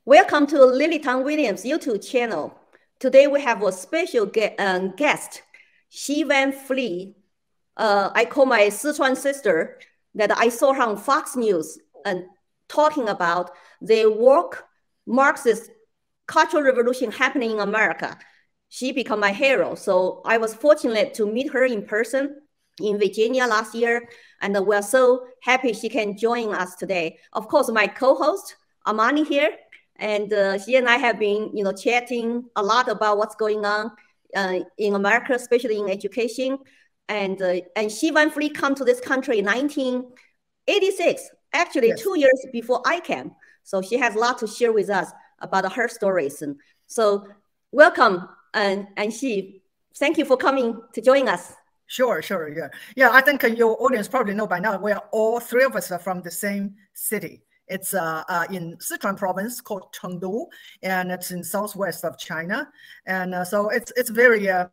Welcome to Lilitan Williams YouTube channel. Today we have a special guest, Xi Van Fleet. I call my Sichuan sister that I saw her on Fox News and talking about the woke Marxist cultural revolution happening in America. She became my hero. So I was fortunate to meet her in person in Virginia last year. And we're so happy she can join us today. Of course, my co-host, Amani here. And she and I have been, chatting a lot about what's going on in America, especially in education. And Xi Van Fleet come to this country in 1986, actually yes. 2 years before I came. So she has a lot to share with us about her stories. And so welcome, and Xi, thank you for coming to join us. Sure, yeah. I think your audience probably know by now, we are all three of us are from the same city. It's in Sichuan province called Chengdu, and it's in southwest of China. And so it's very, I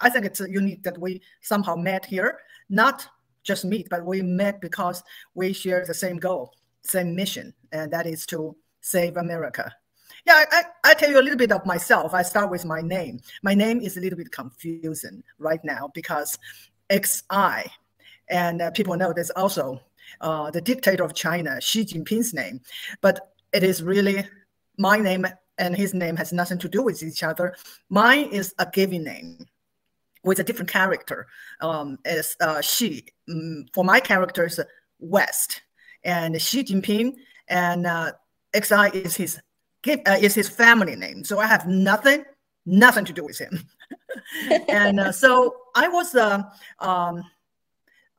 think it's unique that we somehow met here, not just meet, but we met because we share the same goal, same mission, and that is to save America. Yeah, I tell you a little bit of myself. I start with my name. My name is a little bit confusing right now because XI, and people know there's also the dictator of China, Xi Jinping's name, but it is really my name and his name has nothing to do with each other. Mine is a given name with a different character. As Xi, for my character is West, and Xi Jinping and XI is his family name. So I have nothing to do with him. And so I was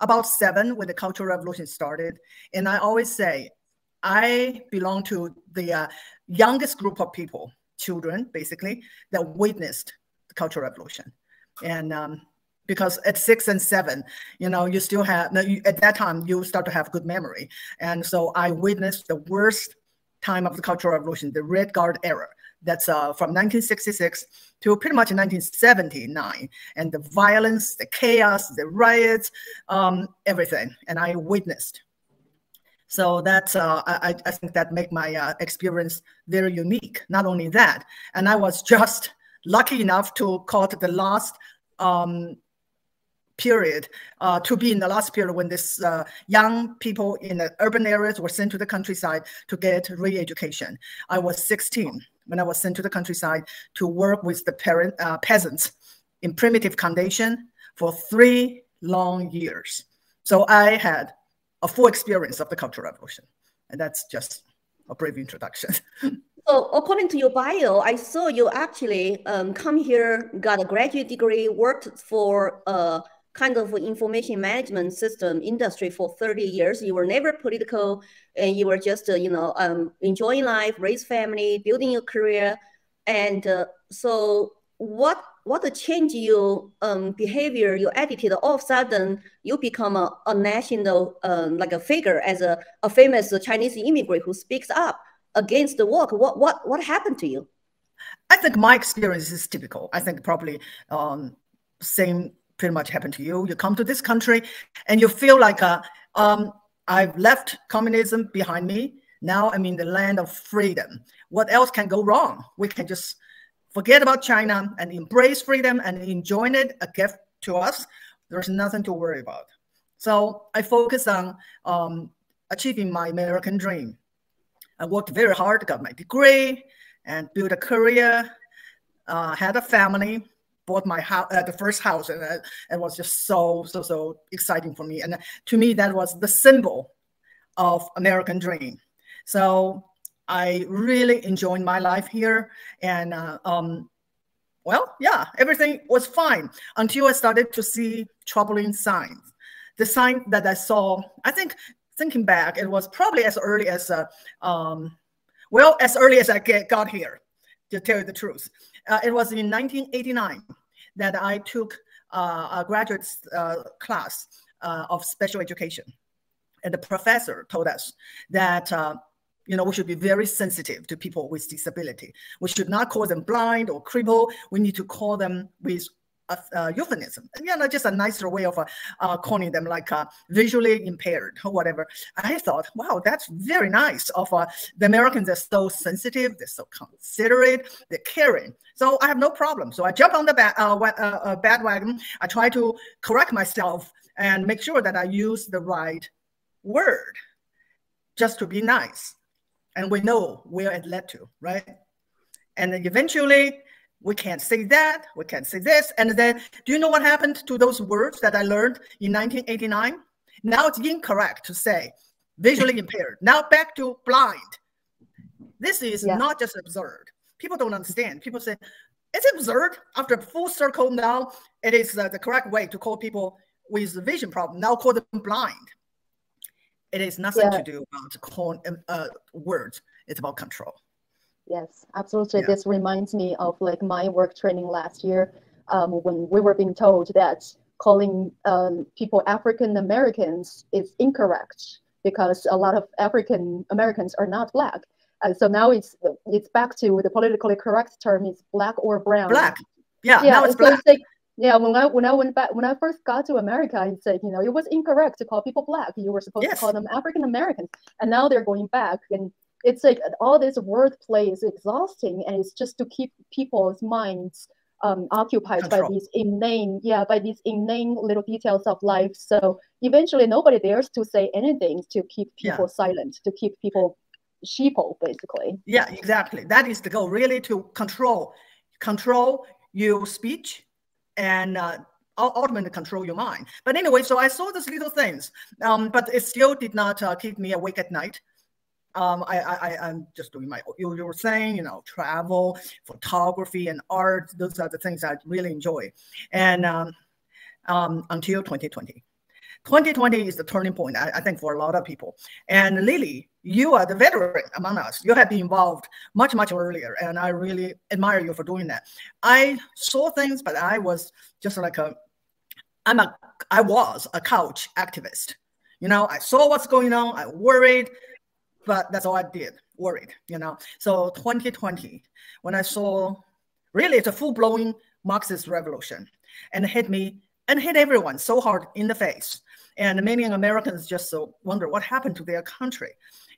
about 7 when the Cultural Revolution started. And I always say, I belong to the youngest group of people, children, basically, that witnessed the Cultural Revolution. And because at 6 and 7, you still have, at that time, you start to have good memory. And so I witnessed the worst time of the Cultural Revolution, the Red Guard era. That's from 1966 to pretty much 1979. And the violence, the chaos, the riots, everything. And I witnessed. So that's, I think that make my experience very unique. Not only that, and I was just lucky enough to caught the last period, to be in the last period when this young people in the urban areas were sent to the countryside to get re-education. I was 16 when I was sent to the countryside to work with the peasants in primitive condition for 3 long years. So I had a full experience of the Cultural Revolution. And that's just a brief introduction. So according to your bio, I saw you actually come here, got a graduate degree, worked for a kind of information management system industry for 30 years. You were never political, and you were just, enjoying life, raise family, building your career. And so what change your behavior, your attitude? All of a sudden, you become a national, like a figure as a famous Chinese immigrant who speaks up against the war. What happened to you? I think my experience is typical. I think probably same pretty much happened to you. You come to this country and you feel like I've left communism behind me. Now I'm in the land of freedom. What else can go wrong? We can just forget about China and embrace freedom and enjoy it, a gift to us. There's nothing to worry about. So I focus on achieving my American dream. I worked very hard, got my degree, and built a career, had a family, bought my house, the first house, and it was just so exciting for me. And to me, that was the symbol of American dream. So I really enjoyed my life here, and well, yeah, everything was fine until I started to see troubling signs. The sign that I saw, I think, thinking back, it was probably as early as, well, as early as I got here, to tell you the truth. It was in 1989 that I took a graduate class of special education. And the professor told us that, we should be very sensitive to people with disability. We should not call them blind or crippled. We need to call them with euphemism, just a nicer way of calling them, like visually impaired or whatever. I thought, wow, that's very nice of the Americans. Are so sensitive, they're so considerate, they're caring. So I have no problem. So I jump on the bandwagon. I try to correct myself and make sure that I use the right word just to be nice. And we know where it led to, right? And then eventually, we can't say that, we can't say this. And then, do you know what happened to those words that I learned in 1989? Now it's incorrect to say visually impaired. Now back to blind. This is not just absurd. People don't understand. People say, it's absurd. After full circle now, it is the correct way to call people with a vision problem. Now call them blind. It is nothing to do about calling words. It's about control. Yes, absolutely. Yeah. This reminds me of like my work training last year when we were being told that calling people African Americans is incorrect because a lot of African Americans are not Black. So now it's back to the politically correct term is Black or brown. Black. Yeah. Now it's Black. It's like, yeah, when I first got to America, it's like, it was incorrect to call people Black. You were supposed to call them African Americans, and now they're going back, and it's like all this wordplay is exhausting, and it's just to keep people's minds occupied by these inane little details of life. So eventually, nobody dares to say anything to keep people silent, to keep people sheeple, basically. Yeah, exactly. That is the goal, really, to control your speech. And ultimately control your mind. But anyway, so I saw these little things, but it still did not keep me awake at night. I'm just doing my usual thing, travel, photography, and art. Those are the things I really enjoy. And until 2020. 2020 is the turning point, I think, for a lot of people. And Lily, you are the veteran among us. You have been involved much, much earlier, and I really admire you for doing that. I saw things, but I was just like I was a couch activist. I saw what's going on. I worried, but that's all I did, worried, So 2020, when I saw, really, it's a full-blown Marxist revolution, and it hit me and hit everyone so hard in the face. And many Americans just wonder what happened to their country.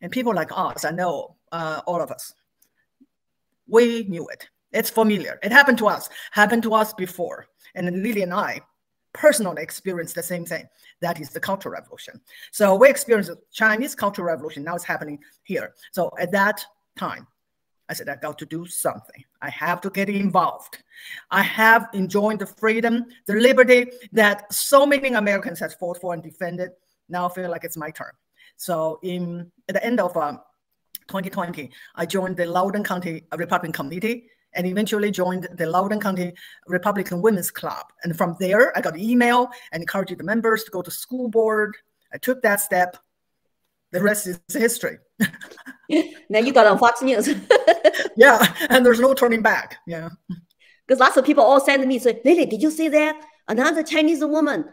And people like us, I know, all of us, we knew it. It's familiar. It happened to us before. And Lily and I personally experienced the same thing. That is the Cultural Revolution. So we experienced the Chinese Cultural Revolution. Now it's happening here. So at that time, I said, I got to do something. I have to get involved. I have enjoyed the freedom, the liberty that so many Americans have fought for and defended. Now I feel like it's my turn. So at the end of 2020, I joined the Loudoun County Republican Committee and eventually joined the Loudoun County Republican Women's Club. And from there, I got an email and encouraged the members to go to school board. I took that step. The rest is history. Now you got on Fox News. Yeah, and there's no turning back. Yeah. Because lots of people all send me, say, Lily, did you see that? Another Chinese woman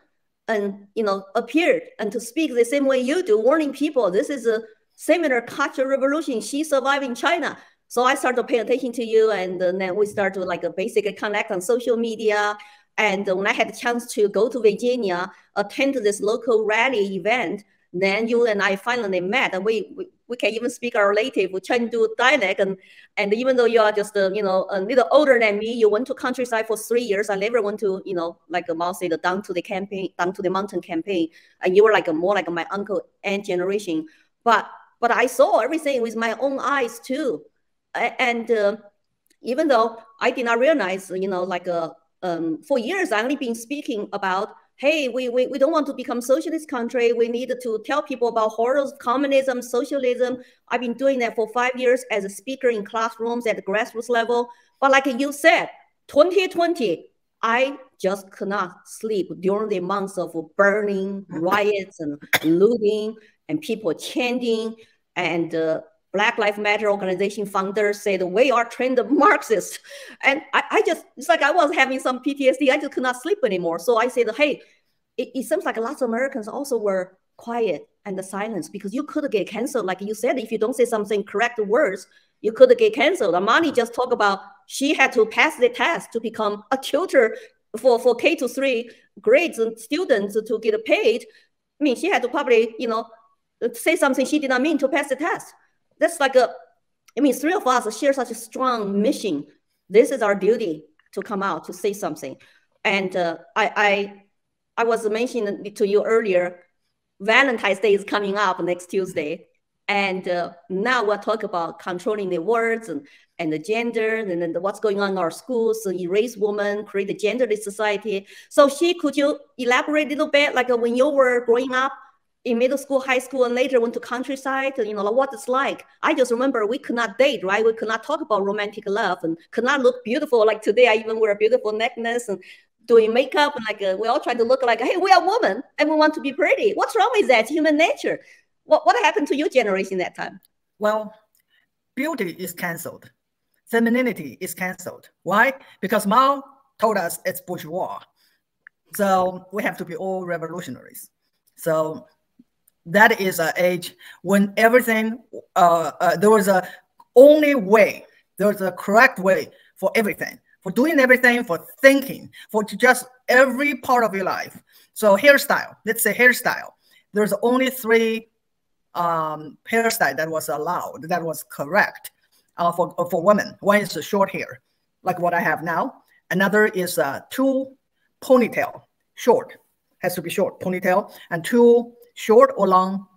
appeared and to speak the same way you do, warning people this is a similar cultural revolution. She survived in China. So I started paying attention to you, and then we started to basically connect on social media. And when I had the chance to go to Virginia, attend this local rally event, then you and I finally met, and we can even speak our native Chengdu dialect. And even though you are just a little older than me, you went to countryside for 3 years. I never went to like Mao said, down to the mountain campaign. And you were more like my uncle and generation. But I saw everything with my own eyes too. And even though I did not realize, for years I only been speaking about, hey, we don't want to become socialist country. We need to tell people about horrors, communism, socialism. I've been doing that for 5 years as a speaker in classrooms at the grassroots level. But like you said, 2020, I just could not sleep during the months of burning, riots, and looting, and people chanting. And Black Lives Matter organization founders said, we are trained Marxists. And I just, it's like I was having some PTSD. I just could not sleep anymore. So I said, hey, it seems like lots of Americans also were quiet and silent because you could get canceled. Like you said, if you don't say something correct words, you could get canceled. Amani just talked about she had to pass the test to become a tutor for K to 3 grades and students to get paid, I mean, she had to probably, you know, say something she did not mean to pass the test. That's like I mean, 3 of us share such a strong mission. This is our duty to come out to say something. And I was mentioning to you earlier, Valentine's Day is coming up next Tuesday. And now we'll talk about controlling the words and the gender and then what's going on in our schools, so erase women, create a genderless society. So could you elaborate a little bit, like when you were growing up in middle school, high school, and later went to countryside, you know, what it's like? I just remember we could not date, right? We could not talk about romantic love and could not look beautiful. Like today, I even wear a beautiful necklace and doing makeup, and like we all try to look like, hey, we are women and we want to be pretty. What's wrong with that? Human nature. What happened to your generation that time? Well, beauty is canceled. Femininity is canceled. Why? Because Mao told us it's bourgeois. So we have to be all revolutionaries. So that is an age when everything, there was a only way, there was a correct way for everything, for doing everything, for thinking, for just every part of your life. So hairstyle, let's say hairstyle. There's only 3 hairstyle that was allowed, that was correct for women. One is a short hair, like what I have now. Another is 2 ponytail, short, has to be short ponytail, and 2 short or long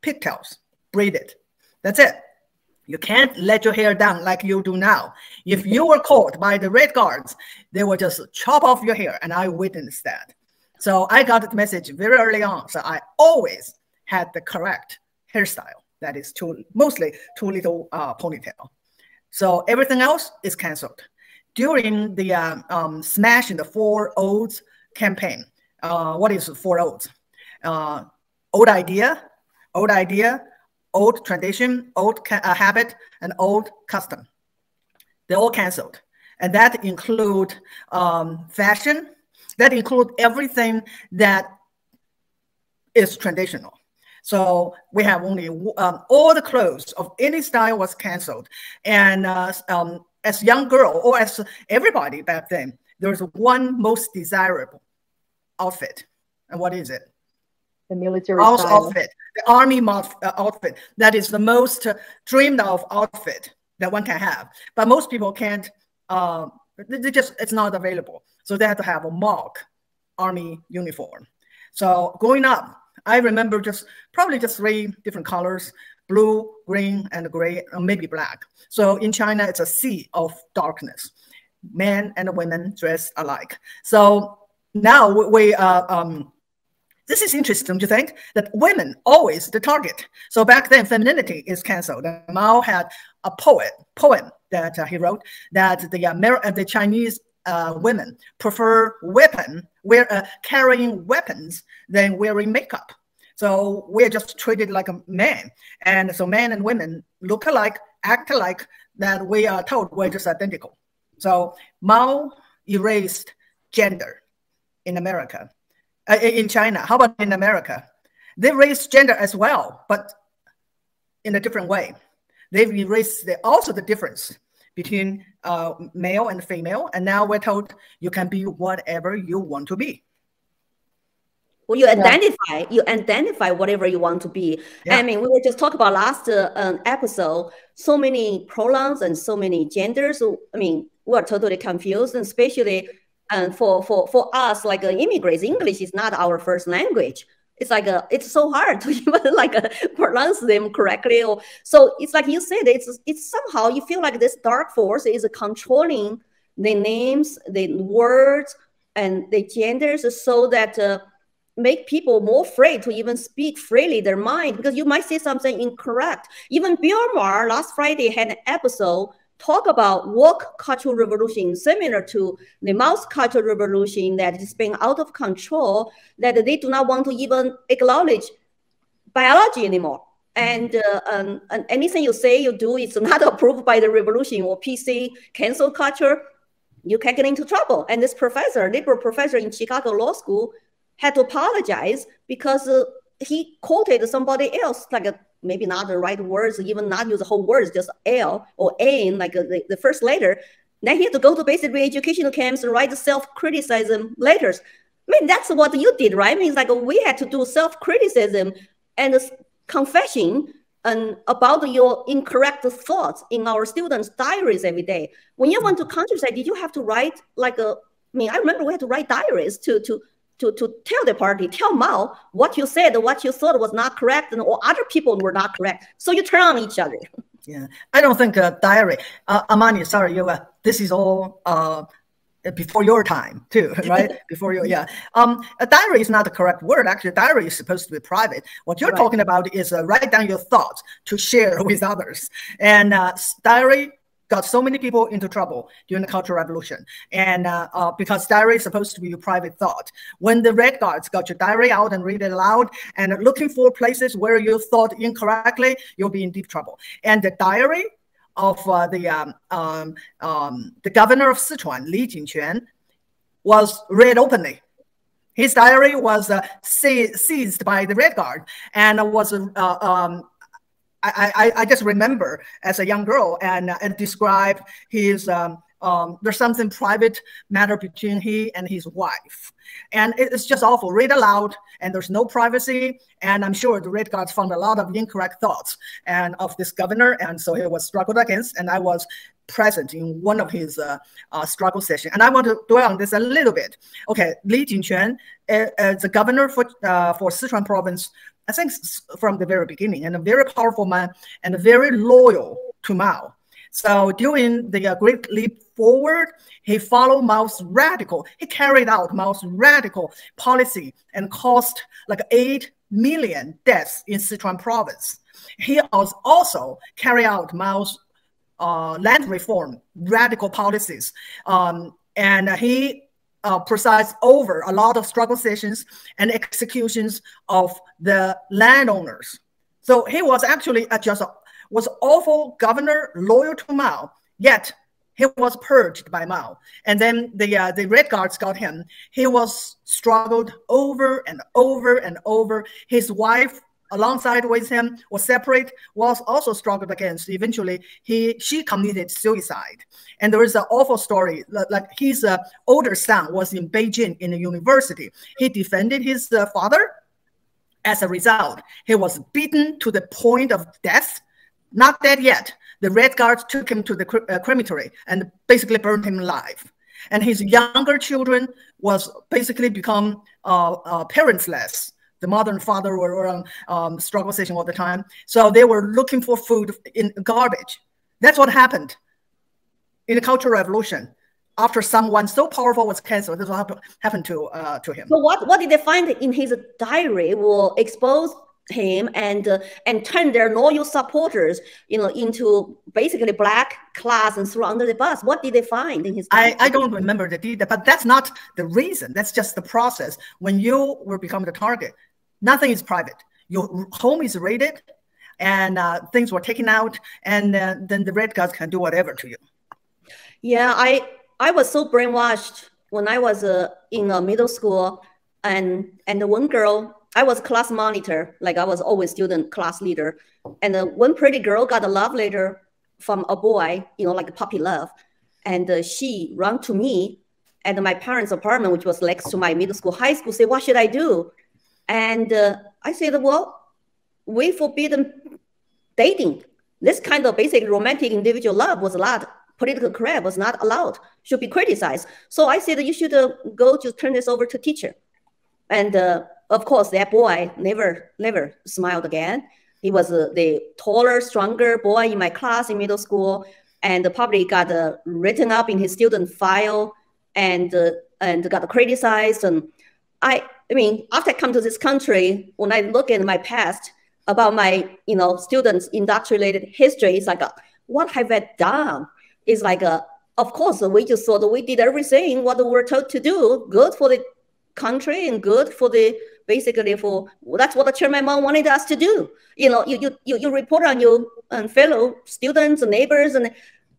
pigtails, braided. That's it. You can't let your hair down like you do now. If you were caught by the Red Guards, they would just chop off your hair, and I witnessed that. So I got the message very early on. So I always had the correct hairstyle. That is mostly 2 little ponytail. So everything else is canceled. During the Smash in the 4 Odes campaign, what is 4 Odes? Old idea, old tradition, old habit, and old custom. They're all canceled. And that include fashion. That include everything that is traditional. So we have only all the clothes of any style was canceled. And as young girl, or as everybody back then, there was one most desirable outfit. And what is it? The military style. Outfit, the army outfit. That is the most dreamed of outfit that one can have. But most people can't, it's not available. So they have to have a mock army uniform. So growing up, I remember probably just 3 different colors: blue, green, and gray, or maybe black. So in China, it's a sea of darkness. Men and women dress alike. So now this is interesting, don't you think? That women always the target. So back then, femininity is canceled. And Mao had a poem that he wrote that the Chinese women prefer carrying weapons than wearing makeup. So we're just treated like a man. And so men and women look alike, act alike, that we are told we're just identical. So Mao erased gender in America, in China. How about in America? They raised gender as well, but in a different way. They've erased also the difference between male and female, and now we're told you can be whatever you want to be. Well, you identify whatever you want to be. Yeah. I mean, we were just talking about last episode, so many pronouns and so many genders. So, I mean, we're totally confused, and especially for us, like immigrants, English is not our first language. It's like it's so hard to even like pronounce them correctly. So it's like you said, it's somehow you feel like this dark force is controlling the names, the words, and the genders, so that make people more afraid to even speak freely their mind, because you might say something incorrect. Even Bill Maher last Friday had an episode talk about woke cultural revolution, similar to the Mao's cultural revolution, that is being out of control, that they do not want to even acknowledge biology anymore. And anything you say, you do, it's not approved by the revolution or PC, cancel culture, you can get into trouble. And this liberal professor in Chicago Law School had to apologize because he quoted somebody else, like maybe not the right words, even not use the whole words, just L or A, like the first letter. Then he had to go to basic re-educational camps and write self-criticism letters. I mean, that's what you did, right? I mean, it's like we had to do self-criticism and confession and about your incorrect thoughts in our students' diaries every day. When you went to countryside, did you have to write like a? I mean, I remember we had to write diaries to tell the party, tell Mao what you said, what you thought was not correct, and or other people were not correct. So you turn on each other. Yeah, I don't think a diary. Amani, sorry, this is all before your time too, right? Before you, yeah. A diary is not the correct word. Actually, a diary is supposed to be private. What you're talking about is write down your thoughts to share with others. And diary got so many people into trouble during the Cultural Revolution. And because diary is supposed to be your private thought. When the Red Guards got your diary out and read it aloud and looking for places where you thought incorrectly, you'll be in deep trouble. And the diary of the governor of Sichuan, Li Jingquan, was read openly. His diary was seized by the Red Guard and was I just remember as a young girl and describe his there's something private matter between he and his wife, and it's just awful. Read aloud, and there's no privacy. And I'm sure the Red Guards found a lot of incorrect thoughts and of this governor, and so he was struggled against. And I was present in one of his struggle sessions, and I want to dwell on this a little bit. Okay, Li Jingquan, the governor for Sichuan province, I think from the very beginning, and a very powerful man and very loyal to Mao. So during the Great Leap Forward, he followed Mao's he carried out Mao's radical policy and caused like 8 million deaths in Sichuan province. He also carried out Mao's land reform, radical policies, and he presides over a lot of struggle sessions and executions of the landowners. So he was actually was awful governor, loyal to Mao, yet he was purged by Mao. And then the Red Guards got him. He was struggled over and over and over. His wife, alongside with him, was separate, was also struggled against. Eventually, she committed suicide. And there is an awful story. Like his older son was in Beijing in a university. He defended his father. As a result, he was beaten to the point of death. Not dead yet. The Red Guards took him to the crematory and basically burned him alive. And his younger children was basically become parentless. The mother and father were on struggle session all the time. So they were looking for food in garbage. That's what happened in the Cultural Revolution. After someone so powerful was canceled, this is what happened to him. So what did they find in his diary will expose him and turn their loyal supporters, into basically black class and throw under the bus? What did they find in his diary? I don't remember the detail, but that's not the reason. That's just the process. When you will become the target, nothing is private. Your home is raided, and things were taken out, and then the Red Guards can do whatever to you. Yeah, I was so brainwashed when I was in middle school, and one girl, I was class monitor, like I was always student class leader, and one pretty girl got a love letter from a boy, like a puppy love, and she ran to me at my parents' apartment, which was next to my middle school, high school, say, what should I do? And I said, well, we forbidden dating. This kind of basic romantic individual love was allowed. Political correct was not allowed, should be criticized. So I said, you should go to turn this over to teacher. And of course, that boy never smiled again. He was the taller, stronger boy in my class in middle school, and probably got written up in his student file and got criticized. And I mean, after I come to this country, when I look at my past about my students' indoctrinated history, it's like, what have I done? It's like, of course, we just thought we did everything what we were told to do, good for the country and good for the that's what the chairman mom wanted us to do. You report on your fellow students and neighbors, and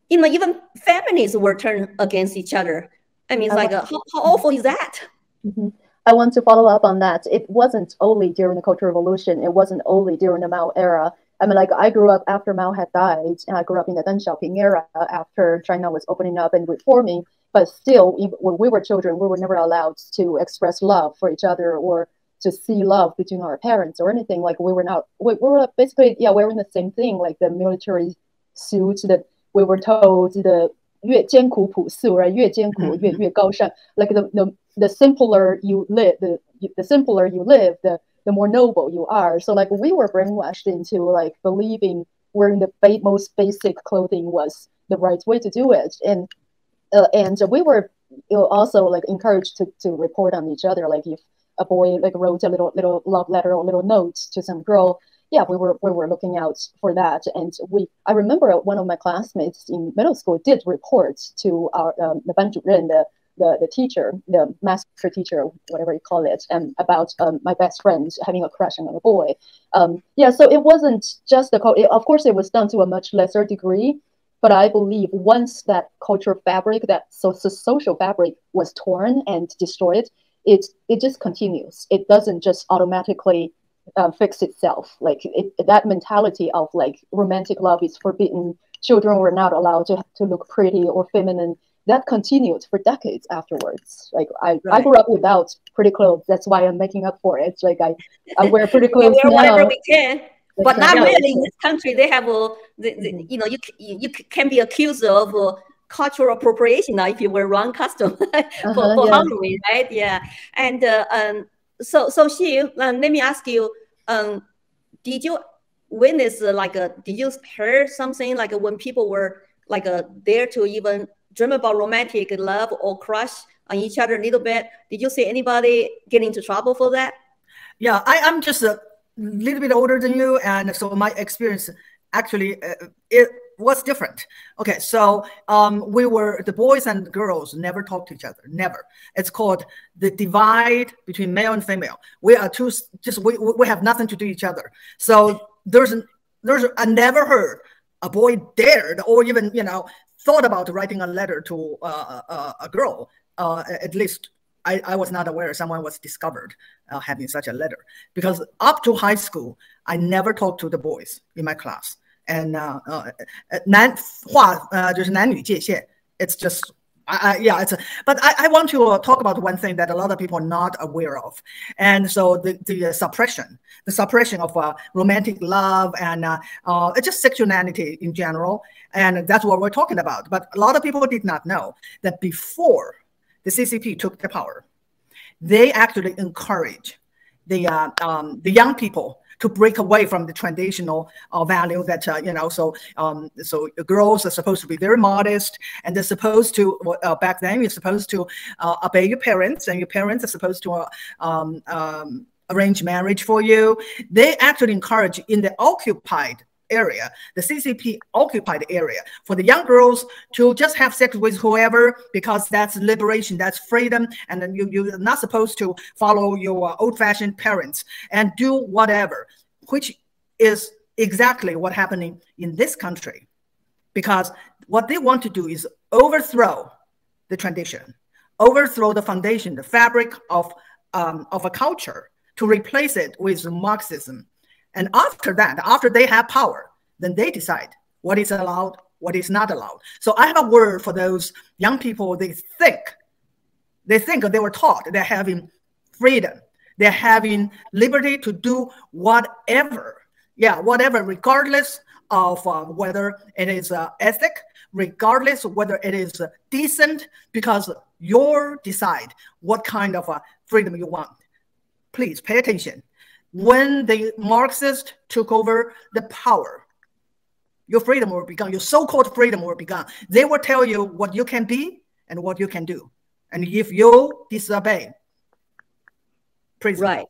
even families were turned against each other. I mean, it's like how awful is that? Mm-hmm. I want to follow up on that. It wasn't only during the Cultural Revolution. It wasn't only during the Mao era. I mean, like I grew up after Mao had died, and I grew up in the Deng Xiaoping era after China was opening up and reforming. But still, when we were children, we were never allowed to express love for each other or to see love between our parents or anything. Like we were not, we were basically, yeah, wearing the same thing, like the military suit that we were told the 越艰苦朴素, right? 越艰苦, 越高尚. Like the simpler you live, the simpler you live, the more noble you are. So like we were brainwashed into like believing wearing the most basic clothing was the right way to do it. And we were also like encouraged to report on each other. Like if a boy like wrote a little love letter or little note to some girl, yeah, we were looking out for that. And I remember one of my classmates in middle school did report to our the ban主任, the teacher, the master teacher, whatever you call it, about my best friend having a crush on a boy. Yeah, so it wasn't just of course it was done to a much lesser degree, but I believe once that cultural fabric, that social fabric was torn and destroyed, it just continues. It doesn't just automatically fix itself. Like that mentality of like romantic love is forbidden, children were not allowed to look pretty or feminine, that continued for decades afterwards. Like I grew up without pretty clothes. That's why I'm making up for it. Like I wear pretty clothes we wear now. Whatever we can. But not really. In this country, they have you know, you can be accused of cultural appropriation now if you wear wrong costume for Halloween, right? Yeah. And so she, let me ask you, did you witness did you hear something like when people were like there to even dream about romantic love or crush on each other a little bit? Did you see anybody get into trouble for that? Yeah, I'm just a little bit older than you, and so my experience actually it was different. Okay, so the boys and girls never talk to each other, never. It's called the divide between male and female. We are we have nothing to do each other. So I never heard a boy dared or even thought about writing a letter to a girl. At least I was not aware someone was discovered having such a letter, because up to high school, I never talked to the boys in my class. And 就是男女界限. It's just, but I want to talk about one thing that a lot of people are not aware of. And so the suppression of romantic love and just sexuality in general. And that's what we're talking about. But a lot of people did not know that before the CCP took the power, they actually encourage the young people to break away from the traditional value that so girls are supposed to be very modest, and they're supposed to back then you're supposed to obey your parents, and your parents are supposed to arrange marriage for you. They actually encourage in the occupied area, the CCP occupied area, for the young girls to just have sex with whoever, because that's liberation, that's freedom, and then you're not supposed to follow your old-fashioned parents and do whatever, which is exactly what's happening in this country. Because what they want to do is overthrow the tradition, overthrow the foundation, the fabric of a culture, to replace it with Marxism. And after that, after they have power, then they decide what is allowed, what is not allowed. So I have a word for those young people. They think they were taught they're having freedom, they're having liberty to do whatever, regardless of whether it is ethic, regardless of whether it is decent, because you decide what kind of freedom you want. Please pay attention. When the Marxists took over the power, your freedom will be gone. Your so-called freedom will be gone. They will tell you what you can be and what you can do. And if you disobey, prison. Right.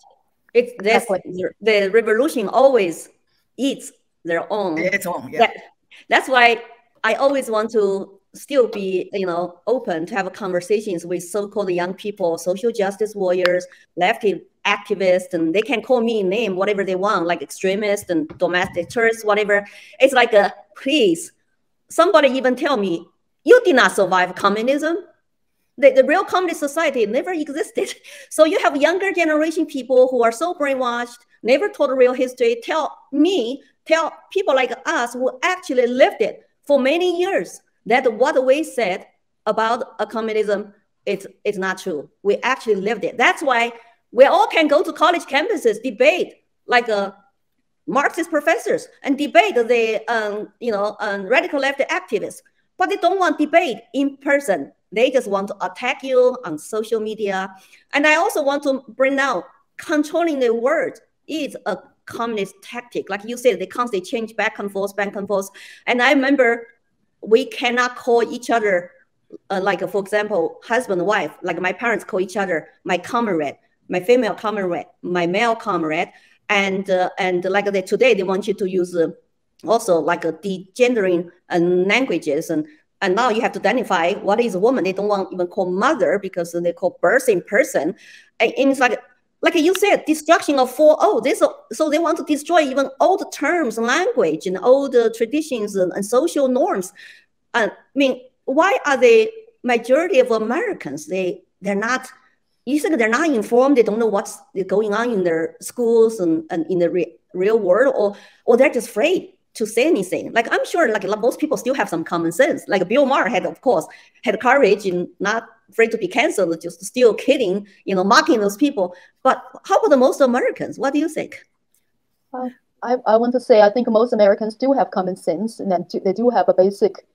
The revolution always eats their own. Its own, yeah. That's why I always want to still be, open to have conversations with so-called young people, social justice warriors, lefty activists, and they can call me name whatever they want, like extremists and domestic terrorists, whatever. It's like, please, somebody even tell me, you did not survive communism. The real communist society never existed. So you have younger generation people who are so brainwashed, never told the real history. Tell me tell people like us who actually lived it for many years that what we said about communism, it's not true. We actually lived it. That's why we all can go to college campuses, debate like Marxist professors and debate the radical left activists, but they don't want debate in person. They just want to attack you on social media. And I also want to bring out controlling the word is a communist tactic. Like you said, they constantly change back and forth, back and forth. And I remember we cannot call each other, like, for example, husband and wife, like my parents call each other my comrade, my female comrade, my male comrade. And like today, they want you to use also like a degendering languages. And now you have to identify what is a woman. They don't want even call mother because they call birth in person. And it's like you said, destruction of 4.0. So they want to destroy even old terms, language, and old traditions and social norms. I mean, why are the majority of Americans, they're not, you think they're not informed, they don't know what's going on in their schools and in the real world, or they're just afraid to say anything? Like, I'm sure like most people still have some common sense. Like Bill Maher had, of course, had courage and not afraid to be canceled, just still kidding, mocking those people. But how about the most Americans? What do you think? I want to say, I think most Americans do have common sense, and then they do have a basic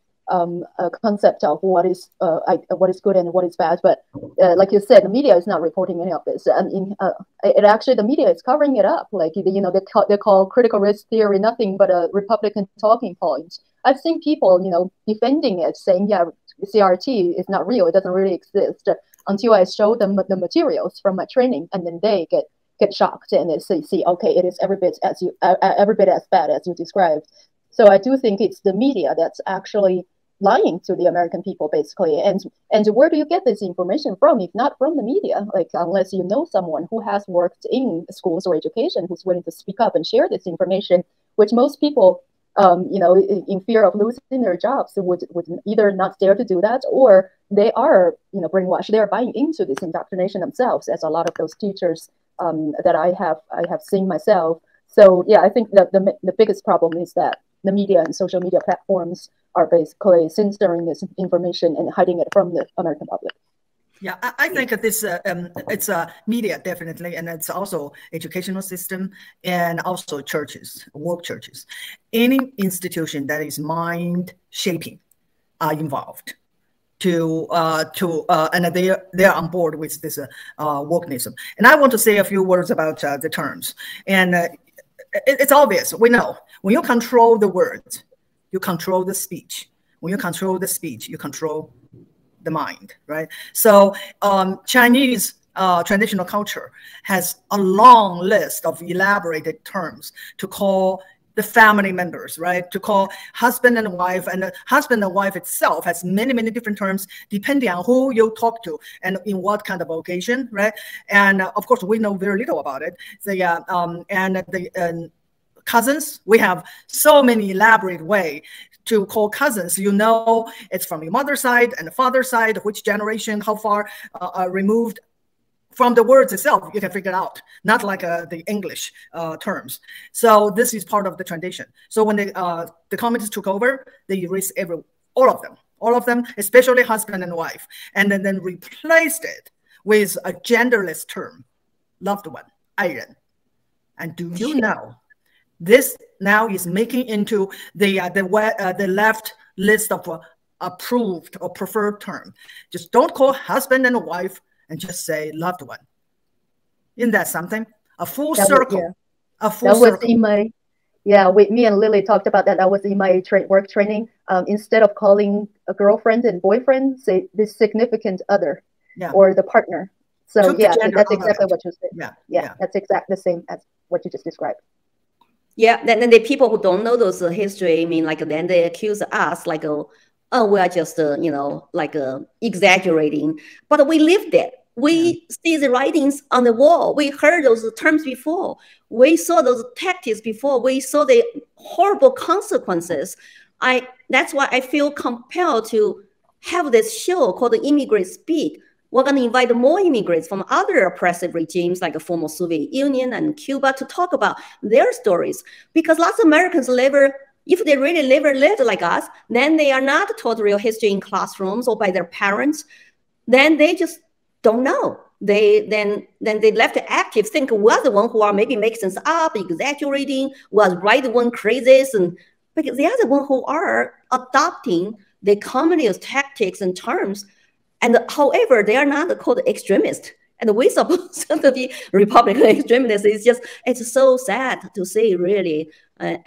concept of what is good and what is bad. But like you said, the media is not reporting any of this. And it actually, the media is covering it up. Like, they call critical race theory nothing but a Republican talking point. I've seen people, defending it, saying, yeah, CRT is not real. It doesn't really exist, until I show them the materials from my training, and then they get shocked and they see, okay, it is every bit as bad as you described. So I do think it's the media that's actually lying to the American people, basically. And where do you get this information from, if not from the media? Like, unless you know someone who has worked in schools or education, who's willing to speak up and share this information, which most people, in fear of losing their jobs, would either not dare to do that, or they are, brainwashed. They are buying into this indoctrination themselves, as a lot of those teachers that I have seen myself. So yeah, I think that the biggest problem is that the media and social media platforms are basically censoring this information and hiding it from the American public. Yeah, I think this it's media, definitely, and it's also educational system, and also churches, work churches. Any institution that is mind shaping are involved and they're on board with this wokeism. And I want to say a few words about the terms. And it's obvious. We know when you control the words, you control the speech. When you control the speech, you control the mind, right? So Chinese traditional culture has a long list of elaborated terms to call the family members, right? To call husband and wife, and the husband and wife itself has many, many different terms depending on who you talk to and in what kind of occasion, right? And of course, we know very little about it. The cousins, we have so many elaborate way to call cousins. It's from your mother's side and the father's side, which generation, how far removed. From the words itself, you can figure it out, not like the English terms. So this is part of the tradition. So when the communists took over, they erased all of them, especially husband and wife, and then replaced it with a genderless term, loved one, 爱人. And do you know, this now is making into the left list of approved or preferred term. Just don't call husband and wife, and just say loved one. Isn't that something? A full circle. A full circle. Was in my, me and Lily talked about that. That was in my work training. Instead of calling a girlfriend and boyfriend, say the significant other, or the partner. So that's exactly what you said. Yeah, that's exactly the same as what you just described. Yeah, then the people who don't know those history, I mean, like then they accuse us like, oh, we are just, exaggerating. But we lived it. We see the writings on the wall. We heard those terms before. We saw those tactics before. We saw the horrible consequences. That's why I feel compelled to have this show called the Immigrants Speak, we're going to invite more immigrants from other oppressive regimes like the former Soviet Union and Cuba to talk about their stories. Because lots of Americans if they really lived like us, then they are not taught real history in classrooms or by their parents. Then they just don't know. Then they left active, think we're the one who are maybe making things up, exaggerating, was right the one crazy, and because they are the one who are adopting the communist tactics and terms. And however, they are not called extremists. And we supposed to be Republican extremists. It's so sad to see, really. I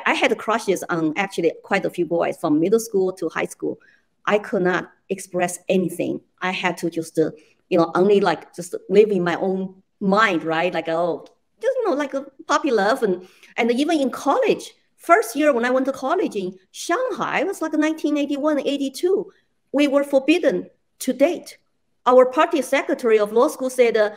had crushes on actually quite a few boys from middle school to high school. I could not express anything. I had to just, only like just live in my own mind, right? Like, like a puppy love. And even in college, first year when I went to college in Shanghai, it was like 1981, 82. We were forbidden to date. Our party secretary of law school said,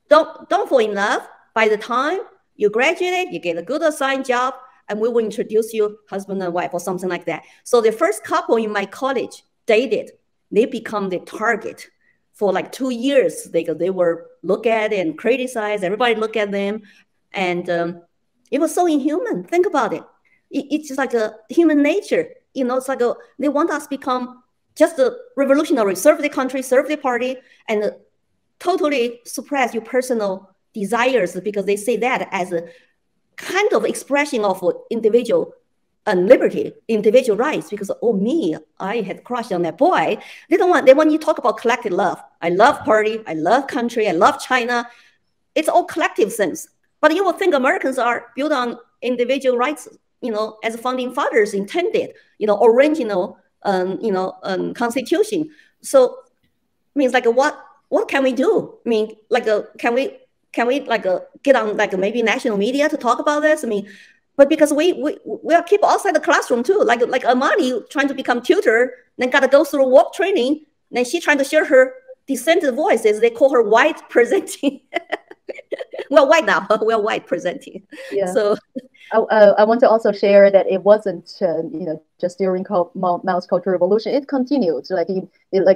don't fall in love. By the time you graduate, you get a good assigned job, and we will introduce you husband and wife or something like that. So the first couple in my college dated. They become the target for like 2 years. They were look at it and criticize. Everybody look at them. And it was so inhuman. Think about it. It's just like a human nature. It's like they want us to become just a revolutionary, serve the country, serve the party, and totally suppress your personal desires, because they say that as a kind of expression of individual liberty, individual rights. Because I had crush on that boy. They want you to talk about collective love. I love party, I love country, I love China. It's all collective things. But you will think Americans are built on individual rights, as founding fathers intended, original constitution. So means like what can we do? I mean, like can we get on like maybe national media to talk about this? I mean, but because we are keep outside the classroom too, like Amani trying to become tutor, then got to go through work training, then she trying to share her dissented voices. They call her white presenting. Well, white now. We're white presenting. Yeah. So I want to also share that it wasn't just during Mao's Cultural Revolution. It continued like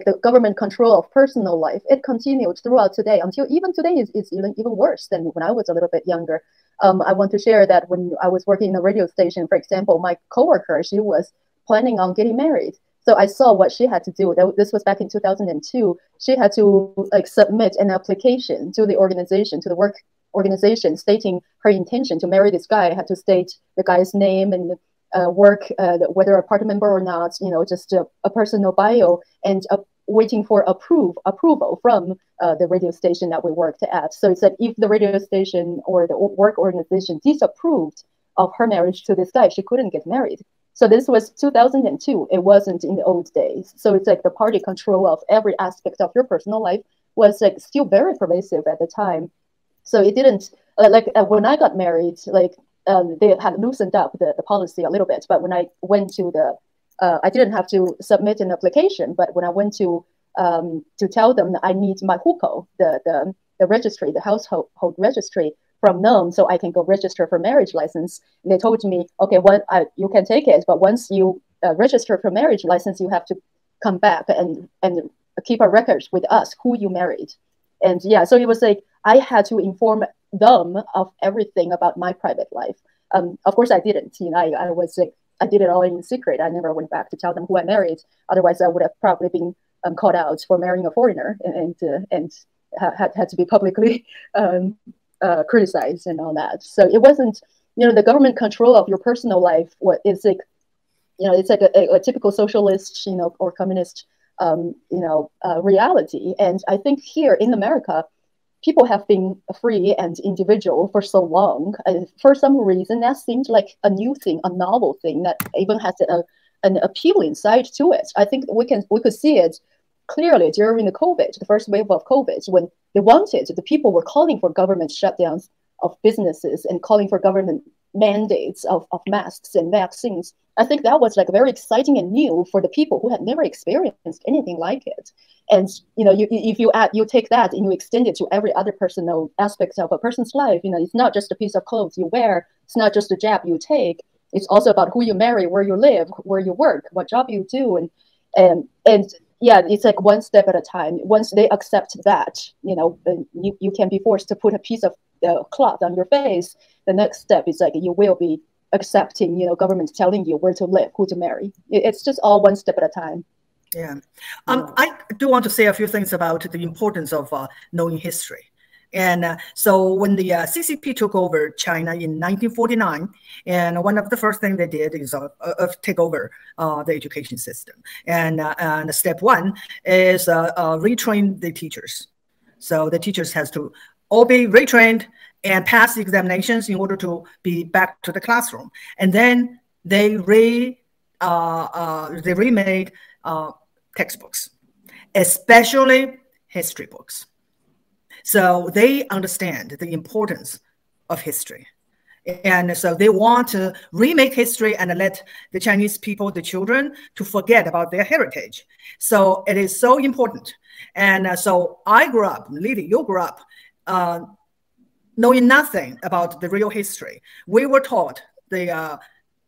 the government control of personal life. It continued throughout today until even today is even worse than when I was a little bit younger. I want to share that when I was working in a radio station, for example, my coworker, she was planning on getting married. So I saw what she had to do. This was back in 2002. She had to submit an application to the organization, to the work organization, stating her intention to marry this guy. I had to state the guy's name and work, whether a party member or not, just a personal bio, and waiting for approval from the radio station that we worked at. So it said if the radio station or the work organization disapproved of her marriage to this guy, she couldn't get married. So this was 2002. It wasn't in the old days. So it's like the party control of every aspect of your personal life was like still very pervasive at the time. So it didn't when I got married, they had loosened up the policy a little bit. But when I went to I didn't have to submit an application. But when I went to tell them that I need my hukou, the registry, the household registry from them, so I can go register for marriage license, and they told me, okay, you can take it, but once you register for marriage license, you have to come back and keep a record with us who you married. And yeah, so it was like I had to inform them of everything about my private life. Of course, I didn't. I did it all in secret. I never went back to tell them who I married. Otherwise, I would have probably been called out for marrying a foreigner and had to be publicly criticized and all that. So it wasn't, the government control of your personal life. It's like, it's like a typical socialist, or communist, reality. And I think here in America, people have been free and individual for so long. And for some reason, that seemed like a new thing, a novel thing that even has an appealing side to it. I think we could see it clearly during the first wave of COVID, when the people were calling for government shutdowns of businesses and calling for government mandates of masks and vaccines. I think that was like very exciting and new for the people who had never experienced anything like it. And if you take that and you extend it to every other personal aspect of a person's life, it's not just a piece of clothes you wear, it's not just a jab you take, it's also about who you marry, where you live, where you work, what job you do, and yeah, it's like one step at a time. Once they accept that, you can be forced to put a piece of cloth on your face. The next step is like you will be accepting, government telling you where to live, who to marry. It's just all one step at a time. Yeah. I do want to say a few things about the importance of knowing history. And so when the CCP took over China in 1949, and one of the first things they did is take over the education system. And step one is retrain the teachers. So the teachers has to all be retrained and pass the examinations in order to be back to the classroom. And then they remade textbooks, especially history books. So they understand the importance of history. And so they want to remake history and let the Chinese people, the children, to forget about their heritage. So it is so important. And so I grew up, Lily, you grew up knowing nothing about the real history. We were taught the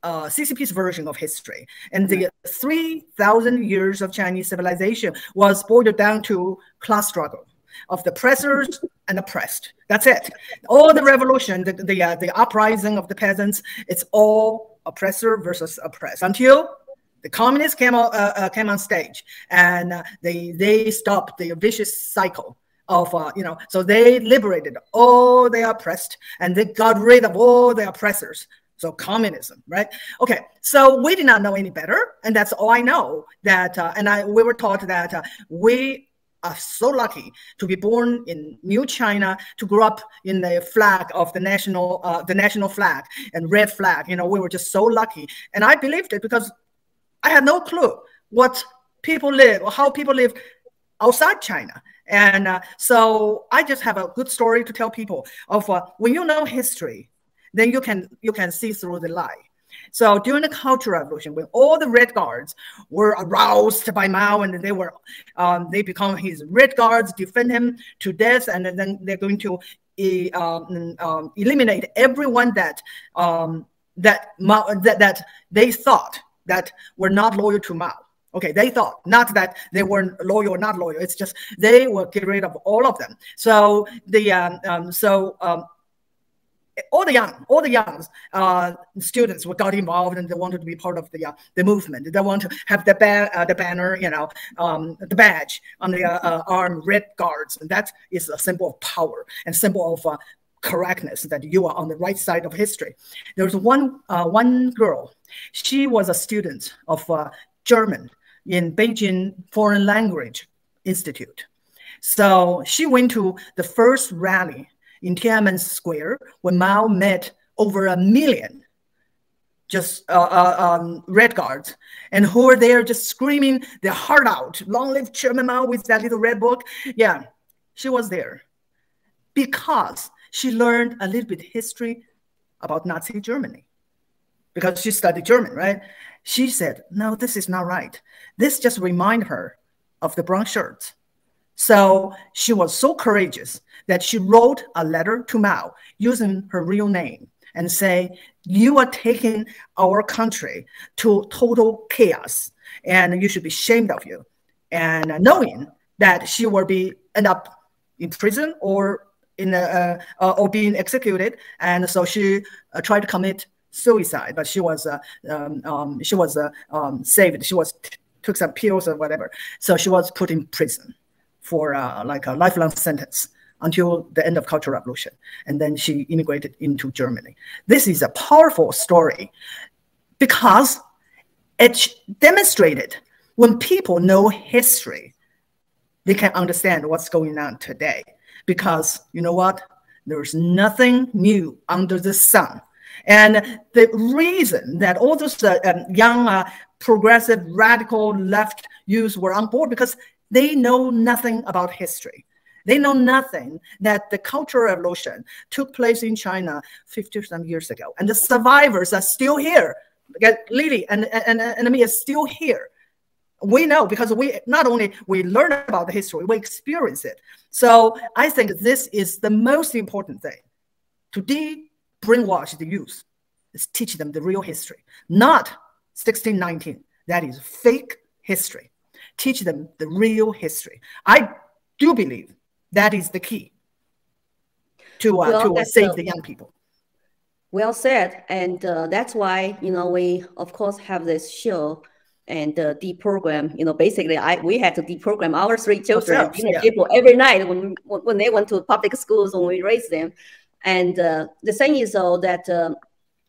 CCP's version of history. And the 3,000 years of Chinese civilization was boiled down to class struggle of the oppressors and oppressed. That's it. All the revolution, the uprising of the peasants, it's all oppressor versus oppressed until the communists came on stage, and they stopped the vicious cycle of so they liberated all the oppressed and they got rid of all the oppressors. So communism, right? Okay, so we did not know any better, and that's all I know. That we were taught that we are so lucky to be born in New China, to grow up in the flag of the national flag and red flag. We were just so lucky, and I believed it because I had no clue what people live or how people live outside China. And so I just have a good story to tell people of when you know history, then you can see through the lie. So during the Cultural Revolution, when all the Red Guards were aroused by Mao, and they become his Red Guards, defend him to death, and then they're going to eliminate everyone that they thought that were not loyal to Mao. Okay, they thought, not that they weren't loyal or not loyal. It's just they will get rid of all of them. So all the young students got involved, and they wanted to be part of the movement. They want to have the banner, the badge on the arm, Red Guards, and that is a symbol of power and symbol of correctness, that you are on the right side of history. There was one girl. She was a student of German in Beijing Foreign Language Institute. So she went to the first rally in Tiananmen Square when Mao met over 1 million just Red Guards, and who were there just screaming their heart out, "Long live Chairman Mao," with that little red book. Yeah, she was there because she learned a little bit history about Nazi Germany, because she studied German, right? She said, no, this is not right. This just reminds her of the brown shirts. So she was so courageous that she wrote a letter to Mao using her real name and say, you are taking our country to total chaos, and you should be ashamed of you. And knowing that she will end up in prison or being executed, and so she tried to commit suicide, but she was saved. She took some pills or whatever, so she was put in prison for like a lifelong sentence until the end of Cultural Revolution, and then she immigrated into Germany. This is a powerful story because it demonstrated when people know history, they can understand what's going on today. Because you know what? There's nothing new under the sun. And the reason that all those young, progressive, radical left youths were on board, because they know nothing about history. They know nothing that the Cultural Revolution took place in China 50-some years ago. And the survivors are still here. Lily and me are still here. We know because we not only we learn about the history, we experience it. So I think this is the most important thing, to brainwash the youth, is teach them the real history, not 1619. That is fake history. Teach them the real history. I do believe that is the key to save the young people. Well said. And that's why, we, of course, have this show and deprogram. Basically, we had to deprogram our 3 children, people every night when they went to public schools, when we raised them. And the thing is, though, that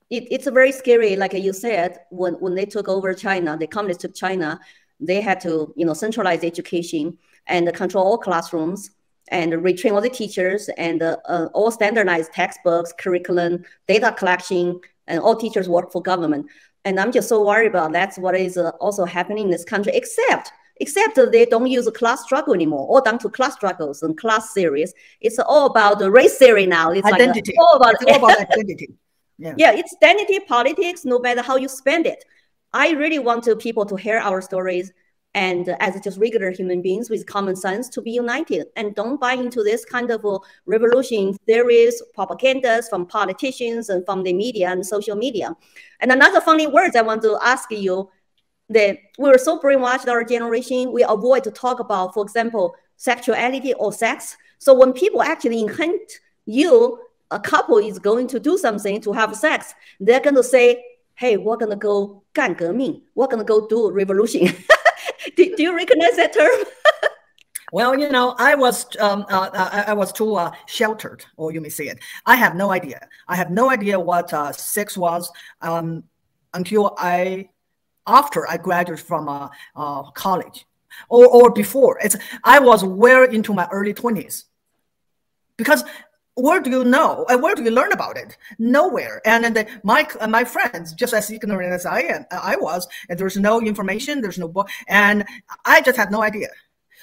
it's very scary, like you said, when they took over China, the communists took China, they had to, centralize education and control all classrooms and retrain all the teachers and all standardized textbooks, curriculum, data collection, and all teachers work for government. And I'm just so worried about that's what is also happening in this country, except they don't use class struggle anymore, all down to class struggles and class theories. It's all about the race theory now. It's identity. All about identity. Yeah, it's identity politics, no matter how you spend it. I really want people to hear our stories and as just regular human beings with common sense to be united and don't buy into this kind of revolution theories, propagandas from politicians and from the media and social media. And another funny word I want to ask you, that we're so brainwashed, our generation, we avoid to talk about, for example, sexuality or sex. So when people actually hint a couple is going to do something to have sex, they're going to say, hey, we're going to go 干革命, we're going to go do revolution. Do you recognize that term? Well, I was too sheltered, or you may say it. I have no idea. I have no idea what sex was until after I graduated from college, or before. I was well into my early 20s, because where do you know? And where do you learn about it? Nowhere. And then my friends, just as ignorant as I was, and there's no information, there's no book, and I just had no idea.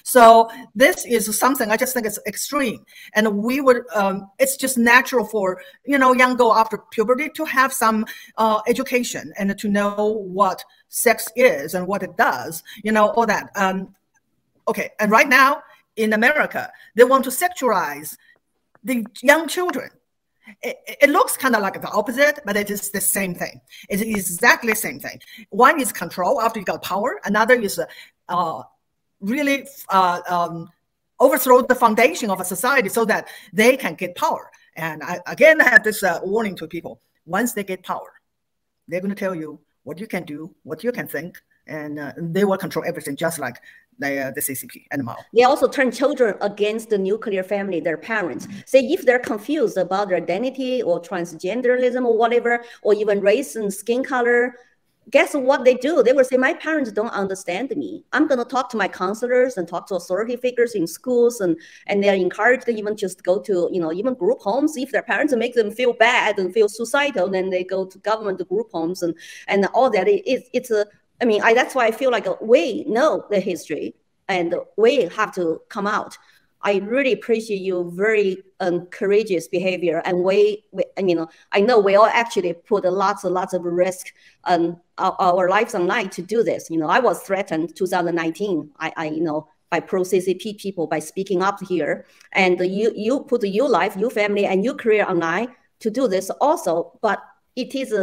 So this is something I just think it's extreme. And we would, it's just natural for, young girl after puberty to have some education and to know what sex is and what it does, all that. Okay, and right now in America, they want to sexualize the young children. It looks kind of like the opposite, but it is the same thing. It is exactly the same thing. One is control after you got power. Another is really overthrow the foundation of a society so that they can get power. And I have this warning to people. Once they get power, they're going to tell you what you can do, what you can think, and they will control everything, just like the CCP and Mao. They also turn children against the nuclear family, their parents. Say if they're confused about their identity or transgenderism or whatever, or even race and skin color, guess what they do? They will say, my parents don't understand me. I'm going to talk to my counselors and talk to authority figures in schools, and they're encouraged to even just go to, even group homes. If their parents make them feel bad and feel suicidal, then they go to government group homes and all that. That's why I feel like we know the history and we have to come out. I really appreciate your very courageous behavior, and I know we all actually put lots of risk on our lives online to do this. I was threatened 2019. By pro-CCP people, by speaking up here, and you put your life, your family, and your career online to do this also. But it is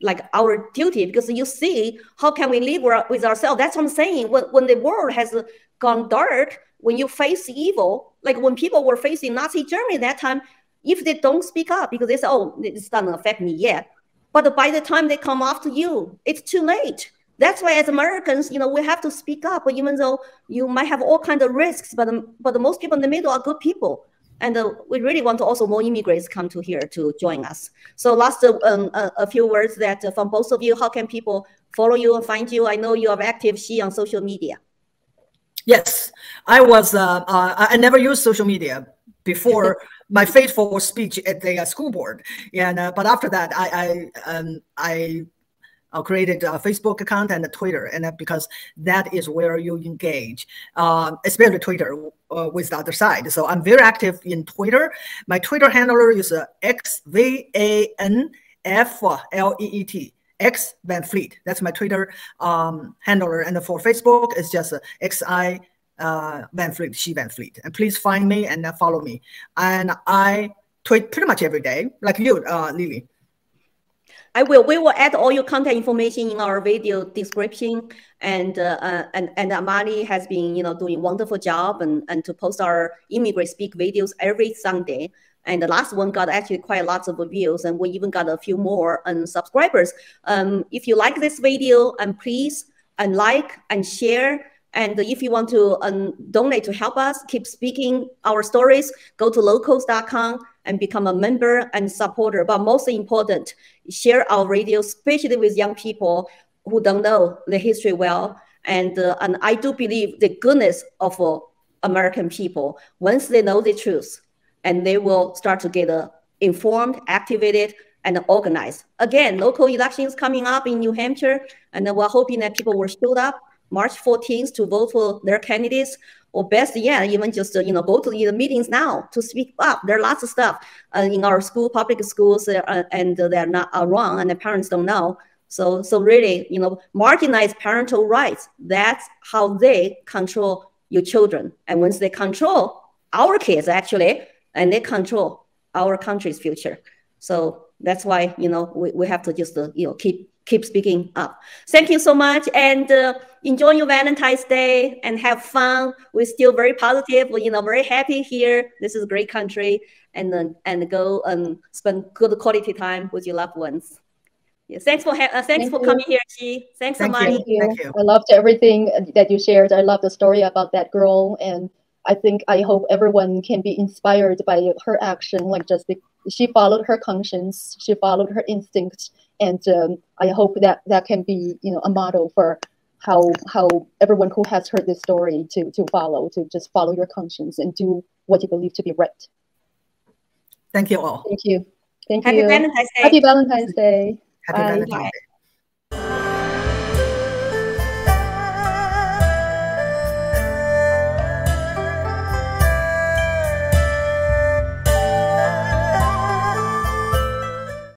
like our duty, because you see, how can we live with ourselves? That's what I'm saying. When the world has gone dark, when you face evil, like when people were facing Nazi Germany that time, if they don't speak up because they say, oh, this doesn't affect me yet. But by the time they come after you, it's too late. That's why as Americans, we have to speak up. But even though you might have all kinds of risks, but most people in the middle are good people. And we really want to also more immigrants come to here to join us. So last, a few words that from both of you, how can people follow you and find you? I know you are active, on social media. Yes, I was. I never used social media before my fateful speech at the school board, and but after that, I created a Facebook account and a Twitter, and because that is where you engage, especially Twitter with the other side. So I'm very active in Twitter. My Twitter handler is XVANFLEET. X Van Fleet. That's my Twitter handler. And for Facebook, it's just XI Van Fleet, She Van Fleet. And please find me and follow me. And I tweet pretty much every day, like you, Lily. We will add all your contact information in our video description. And Amani has been, doing a wonderful job and to post our Immigrant Speak videos every Sunday. And the last one got actually quite lots of views, and we even got a few more subscribers. If you like this video, please like and share. And if you want to donate to help us keep speaking our stories, go to locals.com and become a member and supporter. But most important, share our radio, especially with young people who don't know the history well. And I do believe the goodness of American people, once they know the truth, and they will start to get informed, activated, and organized. Again, local elections coming up in New Hampshire, and we're hoping that people will show up March 14th to vote for their candidates, or best yet, even just go to the meetings now to speak up. There are lots of stuff in our school, public schools, and they're not wrong, and the parents don't know. So really, marginalize parental rights. That's how they control your children. And once they control our kids, actually, and they control our country's future. So that's why we have to just keep speaking up. Thank you so much, and enjoy your Valentine's Day and have fun. We're still very positive, very happy here. This is a great country, and go and spend good quality time with your loved ones. Yeah, thanks for coming here, Chi. Thanks so much. Thank you. I loved everything that you shared. I love the story about that girl, and I hope everyone can be inspired by her action. Like she followed her conscience, she followed her instincts, and I hope that can be a model for how everyone who has heard this story to just follow your conscience and do what you believe to be right. Thank you all. Thank you. Happy Valentine's Day. Happy Valentine's Day. Happy Valentine's Day.